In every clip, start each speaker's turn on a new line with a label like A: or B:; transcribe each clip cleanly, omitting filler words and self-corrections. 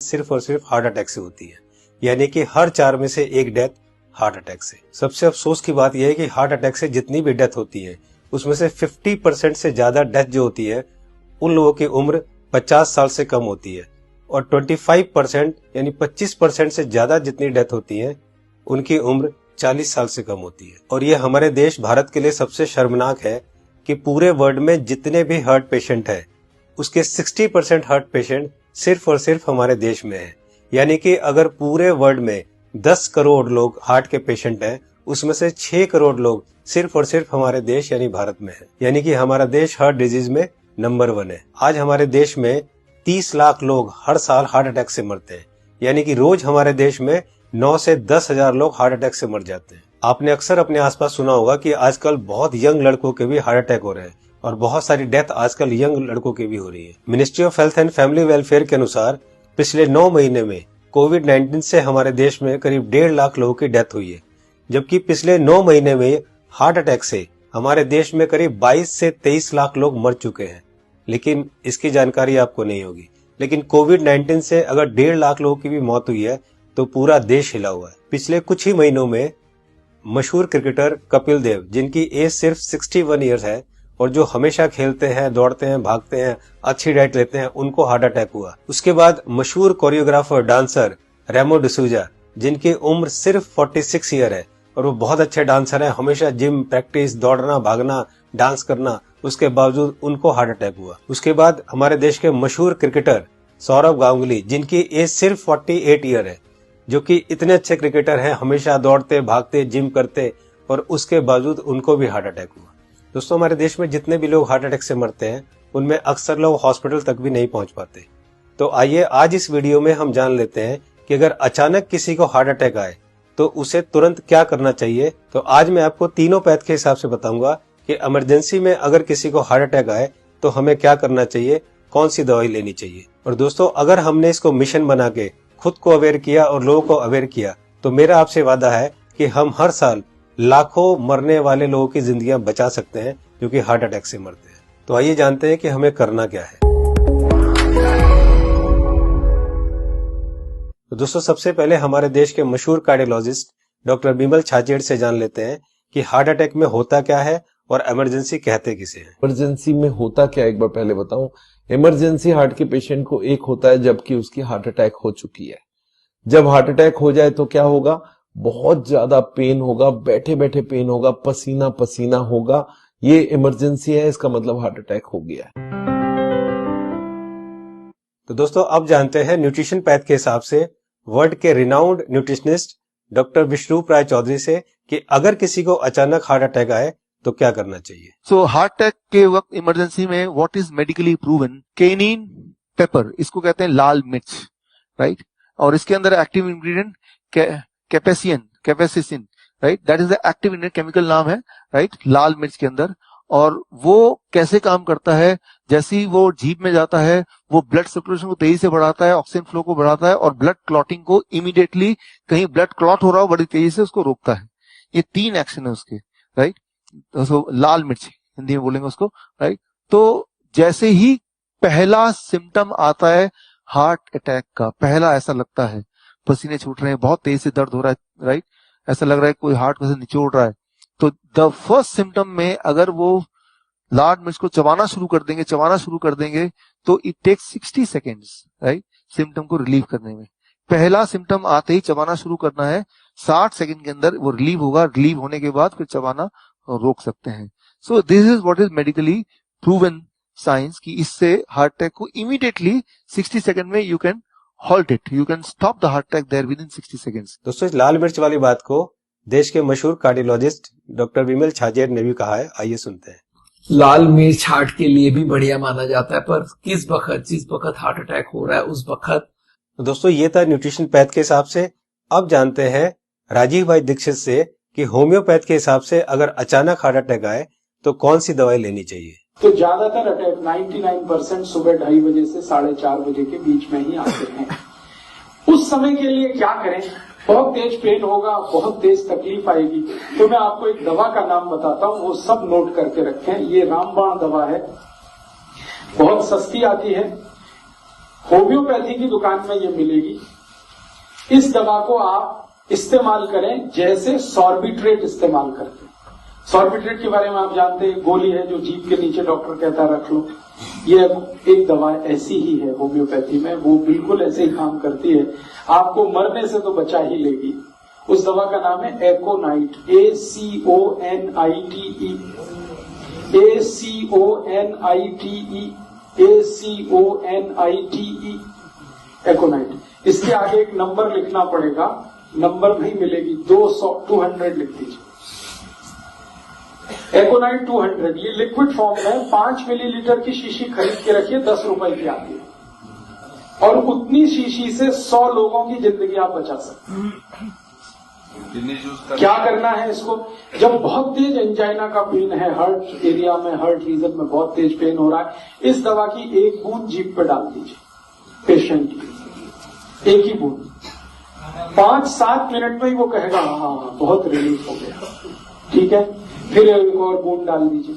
A: सिर्फ और सिर्फ हार्ट अटैक से होती है, यानी कि हर 4 में से 1 डेथ हार्ट अटैक से। सबसे अफसोस की बात यह है कि हार्ट अटैक से जितनी भी डेथ होती है उसमें से 50% से ज्यादा डेथ जो होती है उन लोगों की उम्र 50 साल से कम होती है, और 25% यानी 25% से ज्यादा जितनी डेथ होती है उनकी उम्र 40 साल से कम होती है। और ये हमारे देश भारत के लिए सबसे शर्मनाक है कि पूरे वर्ल्ड में जितने भी हार्ट पेशेंट है उसके 60% हार्ट पेशेंट सिर्फ और सिर्फ हमारे देश में है। यानी कि अगर पूरे वर्ल्ड में 10 करोड़ लोग हार्ट के पेशेंट हैं, उसमें से 6 करोड़ लोग सिर्फ और सिर्फ हमारे देश यानी भारत में है। यानी कि हमारा देश हार्ट डिजीज में नंबर 1 है। आज हमारे देश में 30 लाख लोग हर साल हार्ट अटैक से मरते हैं, यानी कि रोज हमारे देश में 9 से 10 हजार लोग हार्ट अटैक से मर जाते हैं। आपने अक्सर अपने आसपास सुना होगा कि आजकल बहुत यंग लड़कों के भी हार्ट अटैक हो रहे हैं, और बहुत सारी डेथ आजकल यंग लड़कों की भी हो रही है। Ministry of health and family welfare के अनुसार पिछले 9 महीने में कोविड-19 से हमारे देश में करीब 1.5 लाख लोगों की डेथ हुई है, जबकि पिछले 9 महीने में हार्ट अटैक से हमारे देश में करीब 22 से 23 लाख लोग मर चुके हैं। लेकिन इसकी जानकारी आपको नहीं होगी, लेकिन कोविड-19 से अगर 1.5 लाख लोगों की भी मौत हुई है तो पूरा देश हिला हुआ है। पिछले कुछ ही महीनों में मशहूर क्रिकेटर कपिल देव, जिनकी एज सिर्फ 61 ईयर्स है और जो हमेशा खेलते हैं, दौड़ते हैं, भागते हैं, अच्छी डाइट लेते हैं, उनको हार्ट अटैक हुआ। उसके बाद मशहूर कोरियोग्राफर डांसर रेमो डिसूजा, जिनकी उम्र सिर्फ 46 ईयर है और वो बहुत अच्छे डांसर हैं, हमेशा जिम, प्रैक्टिस, दौड़ना, भागना, डांस करना, उसके बावजूद उनको हार्ट अटैक हुआ। उसके बाद हमारे देश के मशहूर क्रिकेटर सौरव गांगुली, जिनकी एज सिर्फ 48 ईयर है, जो कि इतने अच्छे क्रिकेटर हैं, हमेशा दौड़ते, भागते, जिम करते, और उसके बावजूद उनको भी हार्ट अटैक हुआ। दोस्तों, हमारे देश में जितने भी लोग हार्ट अटैक से मरते हैं उनमें अक्सर लोग हॉस्पिटल तक भी नहीं पहुंच पाते। तो आइए आज इस वीडियो में हम जान लेते हैं कि अगर अचानक किसी को हार्ट अटैक आए तो उसे तुरंत क्या करना चाहिए। तो आज मैं आपको तीनों पैथ के हिसाब से बताऊंगा कि इमरजेंसी में अगर किसी को हार्ट अटैक आए तो हमें क्या करना चाहिए, कौन सी दवाई लेनी चाहिए। और दोस्तों, अगर हमने इसको मिशन बना के खुद को अवेयर किया और लोगों को अवेयर किया तो मेरा आपसे वादा है कि हम हर साल लाखों मरने वाले लोगों की जिंदगियां बचा सकते हैं जो कि हार्ट अटैक से मरते हैं। तो आइए जानते हैं कि हमें करना क्या है। तो दोस्तों, सबसे पहले हमारे देश के मशहूर कार्डियोलॉजिस्ट डॉक्टर बिमल छाजेड़ से जान लेते हैं कि हार्ट अटैक में होता क्या है और इमरजेंसी कहते किसे हैं।
B: इमरजेंसी में होता क्या, एक बार पहले बताऊं। इमरजेंसी हार्ट के पेशेंट को एक होता है जबकि उसकी हार्ट अटैक हो चुकी है। जब हार्ट अटैक हो जाए तो क्या होगा, बहुत ज्यादा पेन होगा, बैठे बैठे पेन होगा, पसीना पसीना होगा, ये इमरजेंसी है, इसका मतलब हार्ट अटैक हो गया है।
A: तो दोस्तों, अब जानते हैं न्यूट्रिशन पैथ के हिसाब से वर्ल्ड के रिनाउंड न्यूट्रिशनिस्ट डॉक्टर विश्वरूप राय चौधरी से कि अगर किसी को अचानक हार्ट अटैक आए तो क्या करना चाहिए।
C: सो हार्ट अटैक के वक्त इमरजेंसी में what is medically proven, cayenne pepper, इसको कहते हैं लाल मिर्च, राइट, और इसके अंदर active ingredient capsaicin, right, that is the active ingredient, chemical नाम है, राइट, लाल मिर्च के अंदर। और वो कैसे काम करता है, जैसे ही वो जीभ में जाता है वो ब्लड सर्कुलेशन को तेजी से बढ़ाता है, ऑक्सीजन फ्लो को बढ़ाता है और ब्लड क्लॉटिंग को इमीडिएटली, कहीं ब्लड क्लॉट हो रहा हो बड़ी तेजी से उसको रोकता है। ये 3 एक्शन है उसके, राइट। तो लाल मिर्च हिंदी में बोलेंगे उसको, राइट। तो जैसे ही पहला सिम्टम आता है हार्ट अटैक का, पहला ऐसा लगता है पसीने छूट रहे हैं, बहुत तेज से दर्द हो रहा है, राइट, ऐसा लग रहा है कोई हार्ट में से निचोड़ रहा है, तो द फर्स्ट सिम्टम में अगर वो लाल मिर्च को चबाना शुरू कर देंगे तो it takes 60 seconds, right, symptom को रिलीव करने में। पहला सिम्टम आते ही चबाना शुरू करना है, 60 सेकेंड के अंदर वो रिलीव होगा, रिलीव होने के बाद फिर चबाना रोक सकते हैं। So this is what is medically proven science कि इससे हार्ट अटैक को इमीडिएटली 60 सेकेंड में you can halt it, you can stop the heart attack there within 60 seconds.
A: दोस्तों, इस लाल मिर्च वाली बात को देश के मशहूर कार्डियोलॉजिस्ट डॉक्टर बिमल छाजेड़ ने भी कहा है, आइए सुनते हैं।
D: लाल मिर्च हार्ट के लिए भी बढ़िया माना जाता है, पर जिस वक्त हार्ट अटैक हो रहा है उस वक्त।
A: तो दोस्तों, ये था न्यूट्रिशन पैथ के हिसाब से। अब जानते हैं राजीव भाई दीक्षित से कि होम्योपैथ के हिसाब से अगर अचानक हार्ट अटैक आए तो कौन सी दवाई लेनी चाहिए।
E: तो ज्यादातर अटैक 99% सुबह 2:30 बजे से 4:30 बजे के बीच में ही आते हैं। उस समय के लिए क्या करें, बहुत तेज पेन होगा, बहुत तेज तकलीफ आएगी, तो मैं आपको एक दवा का नाम बताता हूं, वो सब नोट करके रखें। ये रामबाण दवा है, बहुत सस्ती आती है होम्योपैथी की दुकान में ये मिलेगी। इस दवा को आप इस्तेमाल करें जैसे सॉर्बिट्रेट इस्तेमाल करते हैं। सॉर्बिट्रेट के बारे में आप जानते हैं, गोली है जो जीभ के नीचे डॉक्टर कहता है रख लो। ये एक दवा ऐसी ही है होम्योपैथी में, वो बिल्कुल ऐसे ही काम करती है, आपको मरने से तो बचा ही लेगी। उस दवा का नाम है एकोनाइट, ACONITE, ACONITE, एकोनाइट। इसके आगे एक नंबर लिखना पड़ेगा, नंबर भी मिलेगी 200 लिख दीजिए। एकोनाइट 200 ये लिक्विड फॉर्म में 5 मिलीलीटर की शीशी खरीद के रखिए, 10 रुपए की आती है, और उतनी शीशी से 100 लोगों की जिंदगी आप बचा सकते हैं। क्या करना है इसको? जब बहुत तेज एंजाइना का पेन है, हार्ट एरिया में, हार्ट रीजन में बहुत तेज पेन हो रहा है, इस दवा की एक बूंद जीभ पे डाल दीजिए पेशेंट की, एक ही बूंद। 5-7 मिनट में ही वो कहेगा हाँ बहुत रिलीफ हो गया, ठीक है। फिर एक और बूंद डाल दीजिए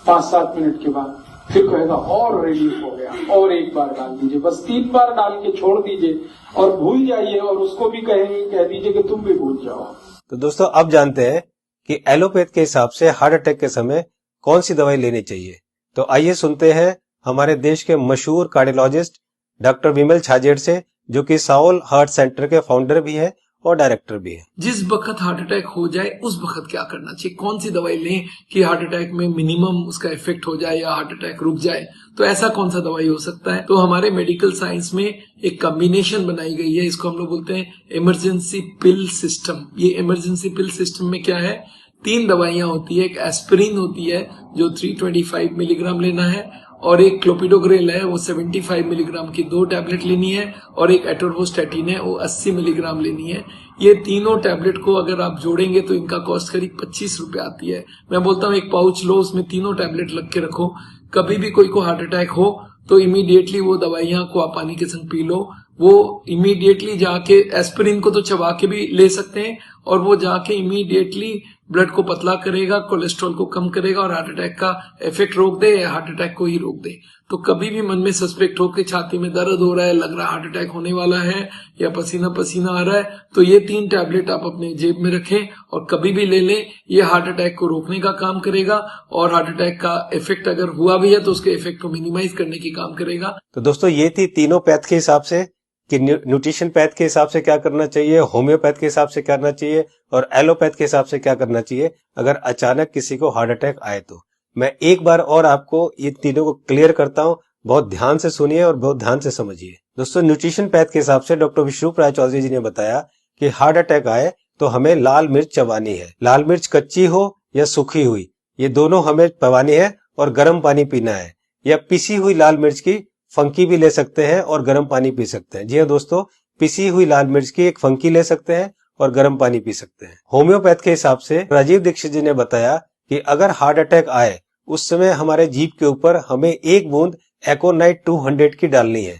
E: 5-7 मिनट के बाद, फिर कहेगा और रिलीफ हो गया, और एक बार डाल दीजिए। बस 3 बार डाल के छोड़ दीजिए और भूल जाइए, और उसको भी कह दीजिए कि तुम भी भूल जाओ।
A: तो दोस्तों अब जानते हैं कि एलोपैथ के हिसाब से हार्ट अटैक के समय कौन सी दवाई लेनी चाहिए। तो आइए सुनते हैं हमारे देश के मशहूर कार्डियोलॉजिस्ट डॉक्टर विमल छाजेड़ से, जो कि साउल हार्ट सेंटर के फाउंडर भी है और डायरेक्टर भी है।
D: जिस वक्त हार्ट अटैक हो जाए उस वक्त क्या करना चाहिए, कौन सी दवाई लें कि हार्ट अटैक में मिनिमम उसका इफेक्ट हो जाए या हार्ट अटैक रुक जाए, तो ऐसा कौन सा दवाई हो सकता है। तो हमारे मेडिकल साइंस में एक कॉम्बिनेशन बनाई गई है, इसको हम लोग बोलते हैं इमरजेंसी पिल सिस्टम। ये इमरजेंसी पिल सिस्टम में क्या है, 3 दवाइयां होती है। एक एस्पिरिन होती है जो 325 मिलीग्राम लेना है, और एक क्लोपिडोग्रेल है वो 75 मिलीग्राम की 2 टैबलेट लेनी है, और एक एटोरवोस्टैटिन है वो 80 मिलीग्राम लेनी है। ये तीनों टैबलेट को अगर आप जोड़ेंगे तो इनका कॉस्ट करीब 25 रुपए आती है। मैं बोलता हूँ एक पाउच लो, उसमें तीनों टैबलेट लग के रखो, कभी भी कोई को हार्ट अटैक हो तो इमीडिएटली वो दवाइयां को आप पानी के संग पी लो। वो इमीडिएटली जाके एस्पिरिन को तो चबा के भी ले सकते हैं, और वो जाके इमीडिएटली ब्लड को पतला करेगा, कोलेस्ट्रॉल को कम करेगा, और हार्ट अटैक का इफेक्ट रोक दे या हार्ट अटैक को ही रोक दे। तो कभी भी मन में सस्पेक्ट हो कि छाती में दर्द हो रहा है, लग रहा है हार्ट अटैक होने वाला है, या पसीना पसीना आ रहा है, तो ये 3 टैबलेट आप अपने जेब में रखें और कभी भी ले लें। ये हार्ट अटैक को रोकने का काम करेगा, और हार्ट अटैक का इफेक्ट अगर हुआ भी है तो उसके इफेक्ट को मिनिमाइज करने की काम करेगा।
A: तो दोस्तों ये थी तीनों पैथ के हिसाब से कि न्यूट्रिशन पैथ के हिसाब से क्या करना चाहिए, होम्योपैथ के हिसाब से क्या करना चाहिए, और एलोपैथ के हिसाब से क्या करना चाहिए अगर अचानक किसी को हार्ट अटैक आए। तो मैं एक बार और आपको ये तीनों को क्लियर करता हूं, बहुत ध्यान से सुनिए और बहुत ध्यान से समझिए। दोस्तों न्यूट्रिशन पैथ के हिसाब से डॉक्टर विश्वरूप राय चौधरी जी ने बताया कि हार्ट अटैक आए तो हमें लाल मिर्च चबानी है। लाल मिर्च कच्ची हो या सूखी हुई, ये दोनों हमें चबानी है, और गर्म पानी पीना है। या पिसी हुई लाल मिर्च की फंकी भी ले सकते हैं और गर्म पानी पी सकते हैं। जी हाँ दोस्तों, पिसी हुई लाल मिर्च की एक फंकी ले सकते हैं और गर्म पानी पी सकते हैं। होम्योपैथ के हिसाब से राजीव दीक्षित जी ने बताया कि अगर हार्ट अटैक आए उस समय हमारे जीभ के ऊपर हमें 1 बूंद एकोनाइट 200 की डालनी है,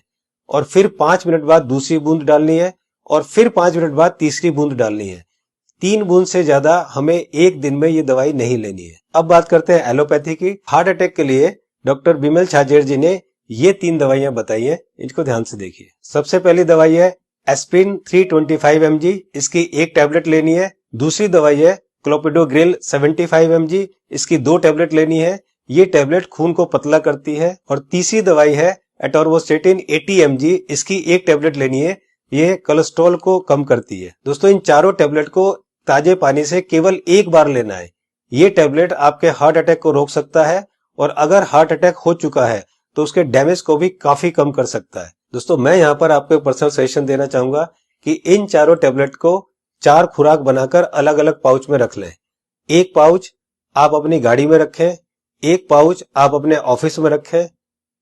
A: और फिर 5 मिनट बाद दूसरी बूंद डालनी है, और फिर 5 मिनट बाद तीसरी बूंद डालनी है। 3 बूंद से ज्यादा हमें एक दिन में ये दवाई नहीं लेनी है। अब बात करते हैं एलोपैथी की। हार्ट अटैक के लिए डॉक्टर विमल छाजेड़ जी ने ये 3 दवाइयां बताई है, इनको ध्यान से देखिए। सबसे पहली दवाई है एस्पिरिन 325 mg, इसकी 1 टैबलेट लेनी है। दूसरी दवाई है क्लोपिडोग्रेल 75 mg, इसकी 2 टैबलेट लेनी है। ये टैबलेट खून को पतला करती है। और तीसरी दवाई है एटोरवोस्टैटिन 80 mg, इसकी 1 टैबलेट लेनी है। ये कोलेस्ट्रॉल को कम करती है। दोस्तों इन चारों टैबलेट को ताजे पानी से केवल 1 बार लेना है। ये टैबलेट आपके हार्ट अटैक को रोक सकता है, और अगर हार्ट अटैक हो चुका है तो उसके डैमेज को भी काफी कम कर सकता है। दोस्तों मैं यहाँ पर आपको एक पर्सनल सजेशन देना चाहूंगा कि इन चारों टैबलेट को 4 खुराक बनाकर अलग अलग पाउच में रख लें। 1 पाउच आप अपनी गाड़ी में रखें, 1 पाउच आप अपने ऑफिस में रखें,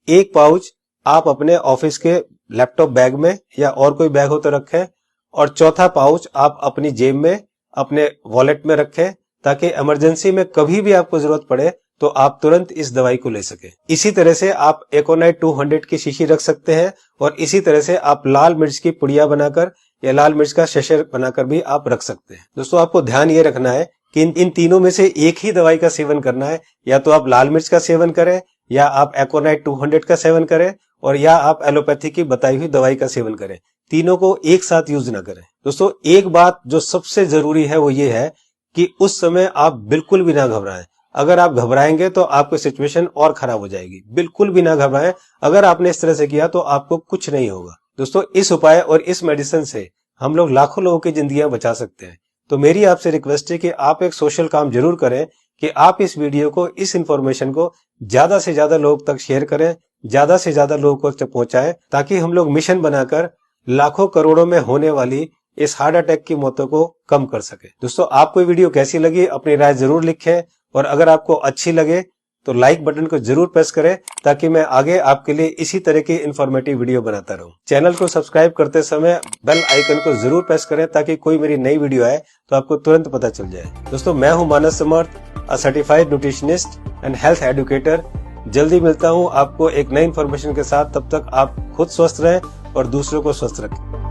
A: 1 पाउच आप अपने ऑफिस के लैपटॉप बैग में या और कोई बैग हो तो रखें, और चौथा पाउच आप अपनी जेब में अपने वॉलेट में रखें, ताकि इमरजेंसी में कभी भी आपको जरूरत पड़े तो आप तुरंत इस दवाई को ले सके। इसी तरह से आप एकोनाइट 200 की शीशी रख सकते हैं, और इसी तरह से आप लाल मिर्च की पुड़िया बनाकर या लाल मिर्च का शशर बनाकर भी आप रख सकते हैं। दोस्तों आपको ध्यान ये रखना है कि इन तीनों में से एक ही दवाई का सेवन करना है। या तो आप लाल मिर्च का सेवन करें, या आप एकोनाइट 200 का सेवन करें, और या आप एलोपैथी की बताई हुई दवाई का सेवन करें। तीनों को एक साथ यूज ना करें। दोस्तों, एक बात जो सबसे जरूरी है वो ये है कि उस समय आप बिल्कुल भी ना घबराएं। अगर आप घबराएंगे तो आपकी सिचुएशन और खराब हो जाएगी। बिल्कुल भी ना घबराएं। अगर आपने इस तरह से किया तो आपको कुछ नहीं होगा। दोस्तों, इस उपाय और इस मेडिसिन से हम लोग लाखों लोगों की जिंदगियां बचा सकते हैं। तो मेरी आपसे रिक्वेस्ट है कि आप एक सोशल काम जरूर करें कि आप इस वीडियो को, इस इंफॉर्मेशन को ज्यादा से ज्यादा लोग तक शेयर करें, ज्यादा से ज्यादा लोगों तक पहुंचाएं, ताकि हम लोग मिशन बनाकर लाखों करोड़ों में होने वाली इस हार्ट अटैक की मौतों को कम कर सके। दोस्तों, आपको ये वीडियो कैसी लगी अपनी राय जरूर लिखें, और अगर आपको अच्छी लगे तो लाइक बटन को जरूर प्रेस करें, ताकि मैं आगे आपके लिए इसी तरह की इंफॉर्मेटिव वीडियो बनाता रहूं। चैनल को सब्सक्राइब करते समय बेल आइकन को जरूर प्रेस करें, ताकि कोई मेरी नई वीडियो आए तो आपको तुरंत पता चल जाए। दोस्तों, मैं हूं Manas Samarth, a certified nutritionist and health educator. जल्दी मिलता हूं आपको एक नई इंफॉर्मेशन के साथ। तब तक आप खुद स्वस्थ रहें और दूसरों को स्वस्थ रखें।